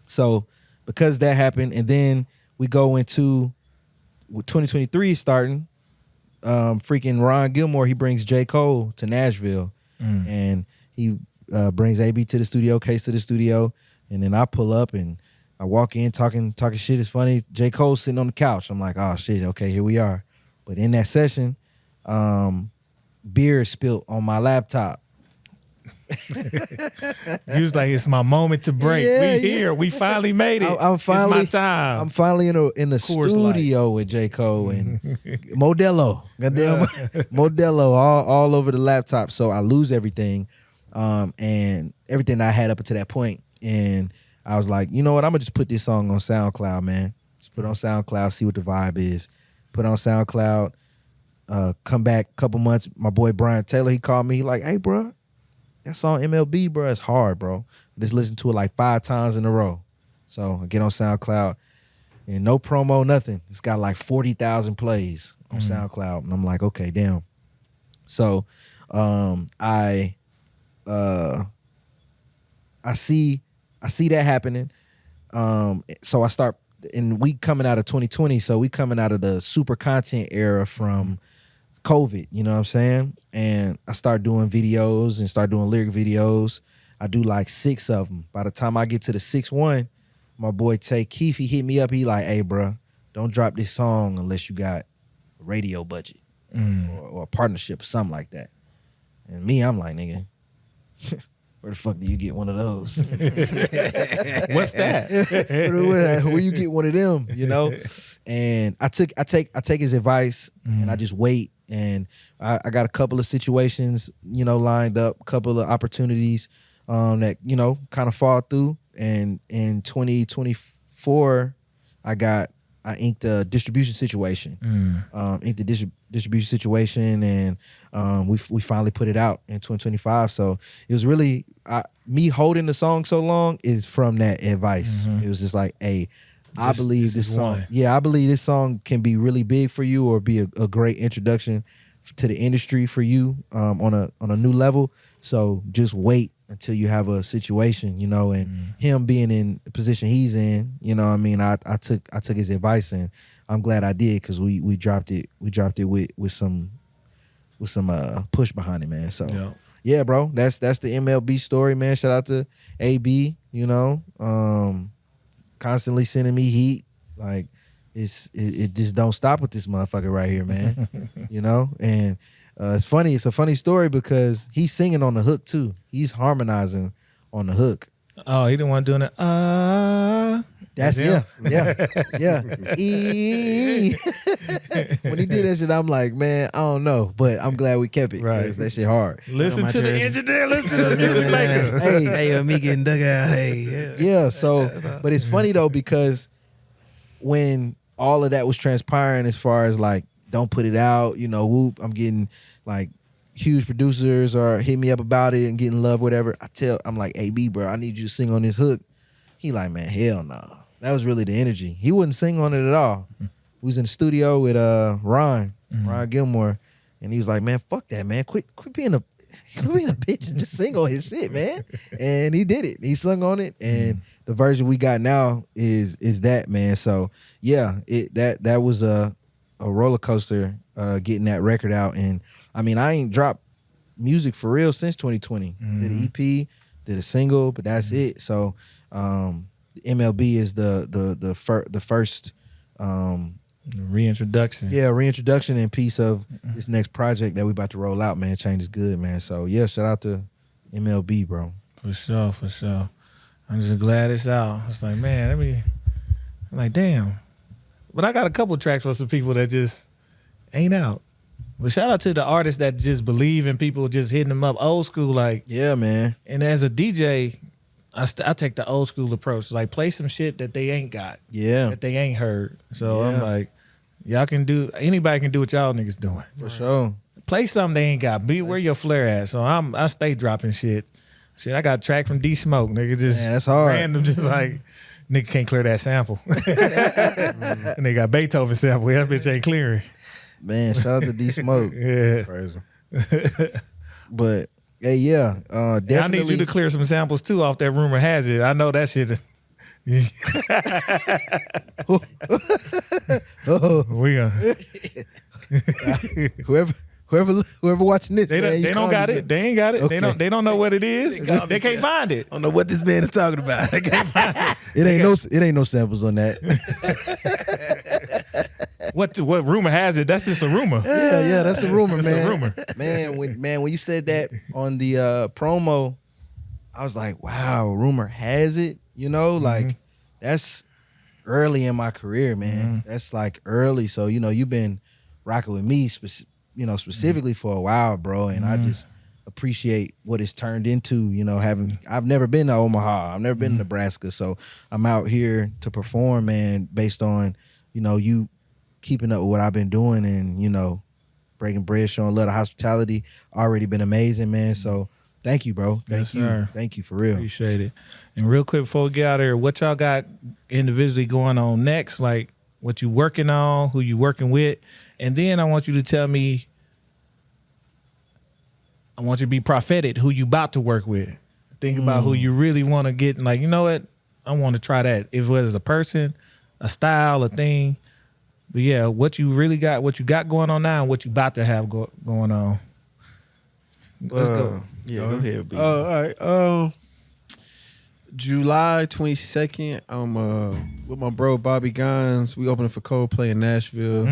So because that happened, and then we go into 2023 starting, freaking Ron Gilmore, he brings J. Cole to Nashville. And he brings AB to the studio, Case to the studio, and then I pull up and I walk in talking shit. It's funny. J. Cole's sitting on the couch. I'm like, oh shit, okay, here we are. But in that session, beer is spilled on my laptop. He was like, it's my moment to break. Yeah, We here. We finally made it. I'm finally, it's my time. I'm finally in the Coors studio with J. Cole and Modelo. Goddamn Modelo all over the laptop. So I lose everything. And everything I had up until that point. And I was like, you know what? I'm gonna just put this song on SoundCloud, man. Just put it on SoundCloud, see what the vibe is. Put it on SoundCloud. Come back a couple months. My boy Brian Taylor, he called me. He like, hey, bro, that song MLB, bro, it's hard, bro. I just listened to it like 5 times in a row. So I get on SoundCloud and no promo, nothing. It's got like 40,000 plays on SoundCloud. And I'm like, okay, damn. So I see that happening. So I start, and we coming out of 2020, so we coming out of the super content era from COVID, you know what I'm saying? And I start doing videos and start doing lyric videos. I do like 6 of them. By the time I get to the 6th one, my boy Tay Keith, he hit me up. He like, hey, bro, don't drop this song unless you got a radio budget or a partnership or something like that. And me, I'm like, nigga, where the fuck do you get one of those? What's that? Where you get one of them, you know? And I take his advice and I just wait. And I got a couple of situations, you know, lined up, a couple of opportunities that, you know, kind of fall through. And in 2024, I inked a distribution situation. Inked the distribution situation, and we finally put it out in 2025. So it was really me holding the song so long is from that advice. It was just like, hey, I believe this song. one. Yeah, I believe this song can be really big for you or be a great introduction to the industry for you on a new level. So just wait until you have a situation, you know, and him being in the position he's in, you know what I mean, I took his advice, and I'm glad I did, because we dropped it with some push behind it, man. So yeah, bro, that's the MLB story, man. Shout out to AB, you know, constantly sending me heat. Like it just don't stop with this motherfucker right here, man. You know, and it's funny. It's a funny story because he's singing on the hook too. He's harmonizing on the hook. Oh, he didn't want doing it. That's him? yeah. When he did that shit, I'm like, man, I don't know, but I'm glad we kept it. Right. That shit hard. Listen to the engineer. Listen to the music maker. Hey, me getting dug out. Hey, Yeah. So, but it's funny though, because when all of that was transpiring, as far as like, don't put it out, you know, whoop, I'm getting like huge producers or hit me up about it and getting love, whatever. I'm like, AB, bro, I need you to sing on this hook. He like, man, hell no. That was really the energy. He wouldn't sing on it at all. We was in the studio with Ron Gilmore, and he was like, man, fuck that, man. Quit being a bitch and just sing on his shit, man. And he did it. He sung on it, and the version we got now is that, man. So yeah, that was a roller coaster getting that record out. And I mean, I ain't dropped music for real since 2020. Did an EP, did a single, but that's it. So MLB is the first reintroduction. Yeah, reintroduction and piece of this next project that we about to roll out, man. Change is good, man. So yeah, shout out to MLB, bro. For sure. I'm just glad it's out. It's like, man, I'm like, damn. But I got a couple tracks for some people that just ain't out. But shout out to the artists that just believe in people just hitting them up old school, like. Yeah, man. And as a DJ, I take the old school approach. Like, play some shit that they ain't got. Yeah. That they ain't heard. So I'm like, anybody can do what y'all niggas doing. For sure. Play something they ain't got. Be where your flair at. So I stay dropping shit. Shit, I got a track from D Smoke, nigga. Just man, that's hard. Random, just like, nigga can't clear that sample. And they got Beethoven sample. That bitch ain't clearing. Man, shout out to D Smoke. Yeah. Crazy. But hey, yeah, definitely. I need you to clear some samples too off that Rumor Has It. I know that shit. We whoever watching this, they don't got it. They ain't got it. Okay. They don't know what it is. They can't find it. I don't know what this man is talking about. They can't find it. It ain't no samples on that. What Rumor Has It? That's just a rumor. Yeah, that's a rumor, It's man. a rumor. Man, when you said that on the promo, I was like, wow, Rumor Has It. You know, like that's early in my career, man. That's like early. So, you know, you've been rocking with me, specifically for a while, bro. And I just appreciate what it's turned into, you know, I've never been to Omaha. I've never been to Nebraska. So I'm out here to perform, man, based on, you know, you keeping up with what I've been doing and, you know, breaking bread, showing love, the hospitality already been amazing, man. So thank you, bro. Thank you. Sir. Thank you for real. Appreciate it. And real quick before we get out of here, what y'all got individually going on next? Like what you working on, who you working with. And then I want you to tell me, I want you to be prophetic, who you about to work with. Think about who you really want to get. Like, you know what? I want to try that. If it was a person, a style, a thing. But yeah, what you really got, what you got going on now and what you about to have going on. Let's go. Yeah, go ahead, B. All right. July 22nd, I'm with my bro Bobby Gons. We opening for Coldplay in Nashville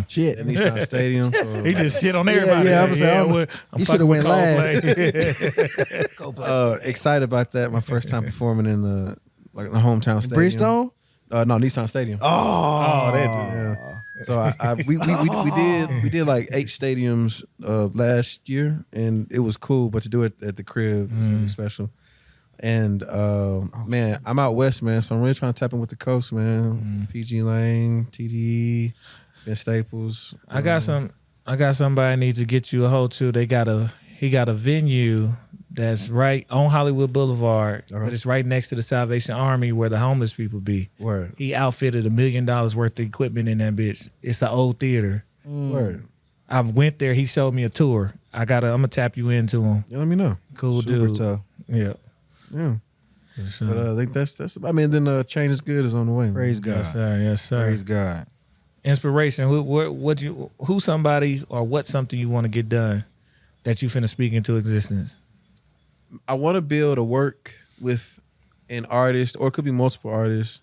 Shit. at Nissan Stadium. So, He just shit on everybody. Yeah, I was like, I'm he fucking shoulda with went Coldplay. excited about that. My first time performing in the hometown stadium. Bridgestone? No, Nissan Stadium. Oh, Yeah. So we did like 8 stadiums last year, and it was cool. But to do it at the crib was really special. And man, I'm out west, man. So I'm really trying to tap in with the coast, man. PG Lane, TDE, Ben Staples. I got somebody I need to get you a hold to. He got a venue that's right on Hollywood Boulevard, but it's right next to the Salvation Army where the homeless people be. Word. He outfitted $1 million worth of equipment in that bitch. It's an old theater. Word. I went there. He showed me a tour. I'm gonna tap you into him. Yeah, let me know. Cool Super dude. tough. Yeah. Yeah. For sure. But I think that's. I mean, then Change is Good is on the way. Praise God. Yes, sir. Yes, sir. Praise God. Inspiration. Who's somebody or what's something you want to get done that you finna speak into existence? I want to build a work with an artist, or it could be multiple artists.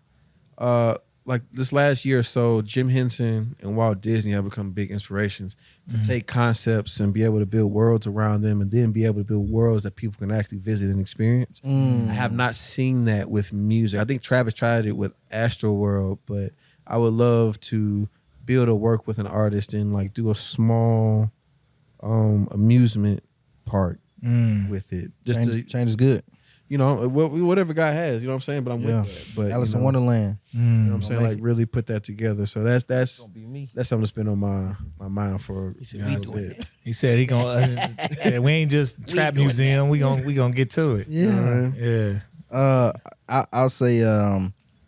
Like this last year or so, Jim Henson and Walt Disney have become big inspirations to take concepts and be able to build worlds around them, and then be able to build worlds that people can actually visit and experience. I have not seen that with music. I think Travis tried it with Astro World, but I would love to build a work with an artist and like do a small amusement park with it. Just Change is good. you know, whatever God has, you know what I'm saying? But I'm with that. But Alice you in know, Wonderland. You know what I'm saying? Make Like really put that together. So that's Gonna be me. that's something that's been on my mind for He said, a we little doing bit. it. He said he gonna. Said, we ain't just trap doing museum. We gonna get to it. Yeah. Yeah. I'll say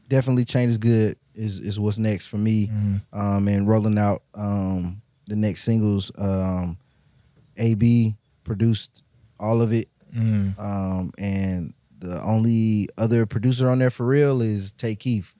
definitely Change is Good is what's next for me. And rolling out the next singles. AB produced all of it. And the only other producer on there for real is Tay Keith.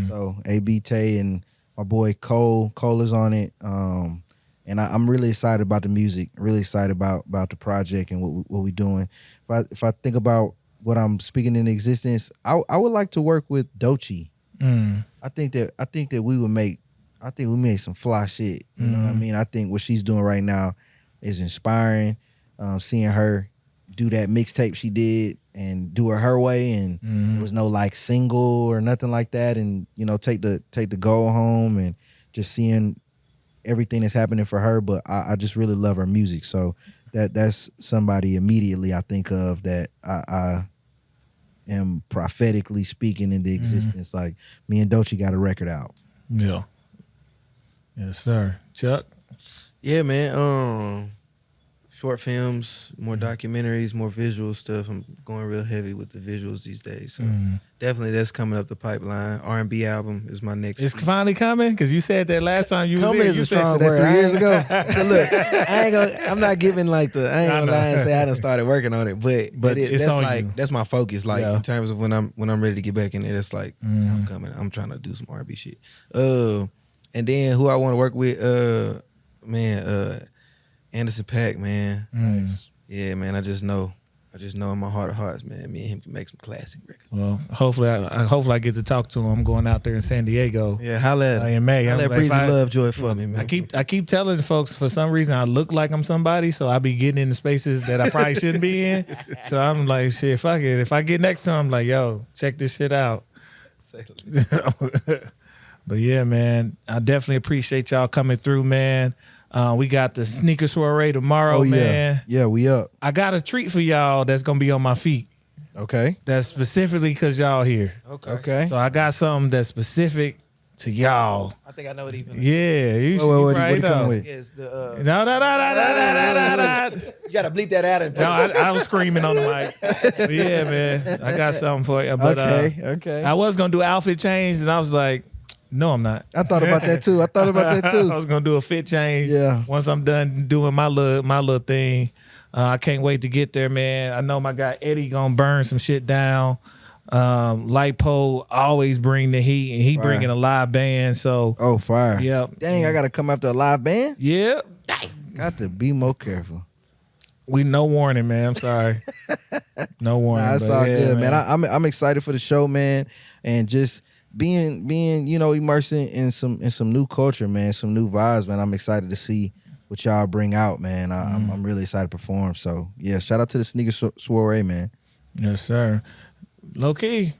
So AB Tay and my boy Cole is on it. And I'm really excited about the music, really excited about the project and what we're doing. If I think about what I'm speaking in existence, I would like to work with Doechii. I think that we made some fly shit. You know what I mean? I think what she's doing right now is inspiring. Seeing her do that mixtape she did and do it her way, and there was no like single or nothing like that, and you know take the goal home, and just seeing everything that's happening for her. But I just really love her music, so that's somebody immediately I think of that I am prophetically speaking into existence. Like me and Doechii got a record out. Yeah. Yes, sir. Chuck. Yeah, man. Short films, more documentaries, more visual stuff. I'm going real heavy with the visuals these days. So definitely that's coming up the pipeline. R&B album is my next. It's finally coming? Because you said that last time you was Coming here. is You a said strong that word. 3 years ago. So look, I'm not giving like I ain't gonna lie and say I done started working on it, but it's that's on like you. that's my focus. Like Yeah. in terms of when I'm ready to get back in there, that's like I'm coming. I'm trying to do some R&B shit. And then who I want to work with, Anderson .Paak, man. Yeah, man. I just know in my heart of hearts, man. Me and him can make some classic records. Well, hopefully I get to talk to him. I'm going out there in San Diego. Yeah, holla at him. In May. Holla I'm at like, Breezy if I- Lovejoy for me, man. I keep telling folks for some reason I look like I'm somebody, so I be getting into spaces that I probably shouldn't be in. So I'm like, shit, fuck it. If I get next to him, I'm like, yo, check this shit out. But yeah, man, I definitely appreciate y'all coming through, man. We got the Sneaker Soiree tomorrow, man. Yeah, we up. I got a treat for y'all that's gonna be on my feet. Okay. That's specifically because y'all here. Okay. So I got something that's specific to y'all. I think I know what even. Yeah, you should What probably you know. coming with? Is the No. you gotta bleep that out. And No, I was screaming on the mic. But yeah, man, I got something for you. But Okay. I was gonna do outfit change, and I was like, no, I'm not. I thought about that too. I was gonna do a fit change. Yeah. Once I'm done doing my little thing, I can't wait to get there, man. I know my guy Eddie gonna burn some shit down. Lipo always bring the heat, and he Fire. bringing a live band. So Oh, fire. yep. Dang, I gotta come after a live band? Yep. Got to be more careful. We no warning, man. I'm sorry. No warning. Nah, it's but all yeah, good, man. I'm excited for the show, man, and just being immersing in some new culture, man, some new vibes, man. I'm excited to see what y'all bring out, man. I'm really excited to perform. So yeah, shout out to the Sneaker Soiree, man. Yes, sir. Low key.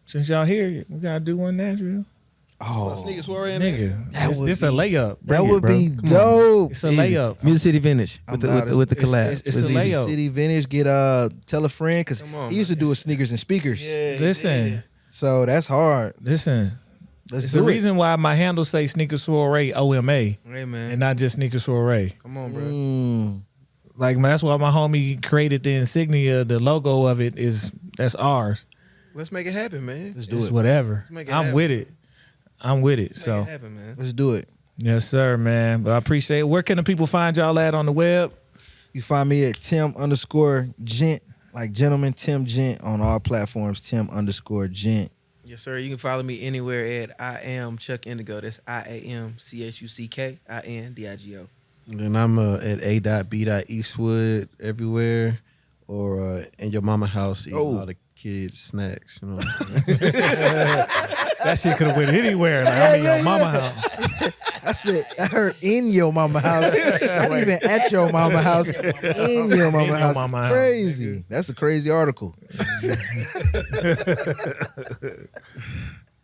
Since y'all here, we gotta do one in Nashville. Sneaker Soiree in there? Nigga, this a layup. That would bro. be dope. It's a layup. Music City Vintage I'm with loud. the collab. It's With a Easy. layup. City Vintage, tell a friend, because Come on, he used to man. do a sneakers and speakers. Listen, So that's hard. listen. Let's It's do the it. reason why my handle say Sneaker Soiree OMA Hey, man. and not just Sneaker Soiree. Come on, bro. Like, man, that's why my homie created the insignia, the logo of it that's ours. Let's make it happen, man. Let's do It's it. whatever. make it I'm happen. with it. I'm with it. Make So it happen, man. Let's do it. Yes, sir, man. But I appreciate it. Where can the people find y'all at on the web? You find me at Tim_Gent, like gentleman Tim Gent on all platforms. Tim_Gent. Yes, sir. You can follow me anywhere at I am Chuck Indigo. That's IAMCHUCK INDIGO. And then I'm at A.B.Eastwood everywhere, or in your mama house eating all the kids' snacks. You know what I'm saying? That shit could have went anywhere. Like, I'm in your mama house. I said, I heard in your mama house. Not even at your mama house. In your mama house. mama It's house, crazy. That's a crazy article.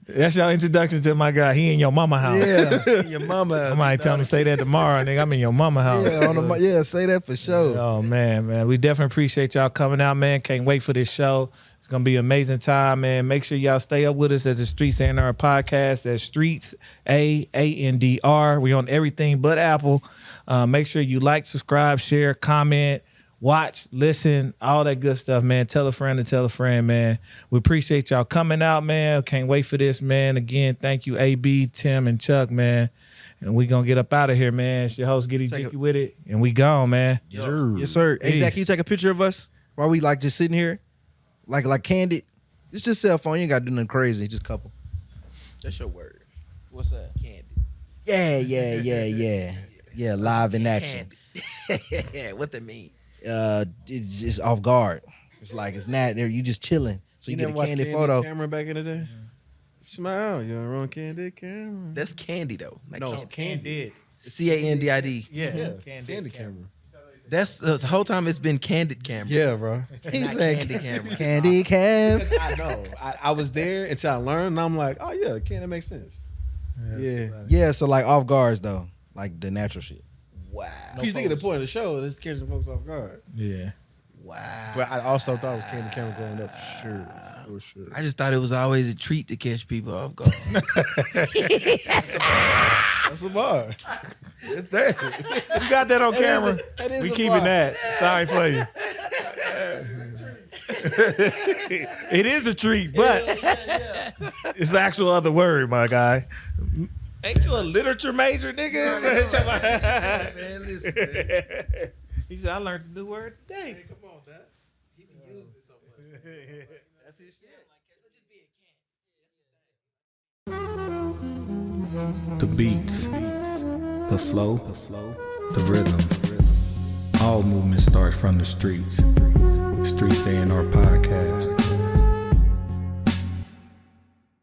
That's your introduction to my guy. He in your mama house. Yeah. Your mama. I might tell him to say that tomorrow, nigga. I'm in your mama house. Yeah, say that for sure. Oh, man. We definitely appreciate y'all coming out, man. Can't wait for this show. It's going to be an amazing time, man. Make sure y'all stay up with us at the Streets A&R Podcast. That's Streets A&R. We on everything but Apple. Make sure you like, subscribe, share, comment, watch, listen, all that good stuff, man. Tell a friend to tell a friend, man. We appreciate y'all coming out, man. Can't wait for this, man. Again, thank you, AB, Tim, and Chuck, man. And we going to get up out of here, man. It's your host, Giddy Jicky with it. And we gone, man. Yes, sir. Hey, Zach, can you take a picture of us while we like just sitting here? Like candid? It's just cell phone. You ain't got to do nothing crazy. Just a couple. That's your word. What's that? Candy. Yeah, live in action. Yeah, what that mean? It's just off guard. It's like it's not there. You just chilling. So you get a candid photo. Camera back in the day. Smile. You're on wrong candid camera. That's candy though. Like No, Candid. CANDID. Yeah. Candid camera. That's the whole time it's been candid camera. Yeah, bro. He Not said candy camera. candy cam. I know. I was there until I learned, and I'm like, oh yeah, that makes sense. Yeah. Yeah, so like off guards though. Like the natural shit. Wow. You think of the point of the show, let's catch some folks off guard. Yeah. Wow. But I also thought it was candy camera growing up for sure. I just thought it was always a treat to catch people off guard. That's a bar. It's there. You got that on camera. that is We a keeping bar. that. Sorry for you. It is a treat, but it's the actual other word, my guy. Ain't you a literature major, nigga? Man, listen, man. He said, I learned a new word today. Come on, Dad. He be using it so much. That's his shit. The beats, the flow, the rhythm. All movement starts from the streets. Streets A&R Podcast.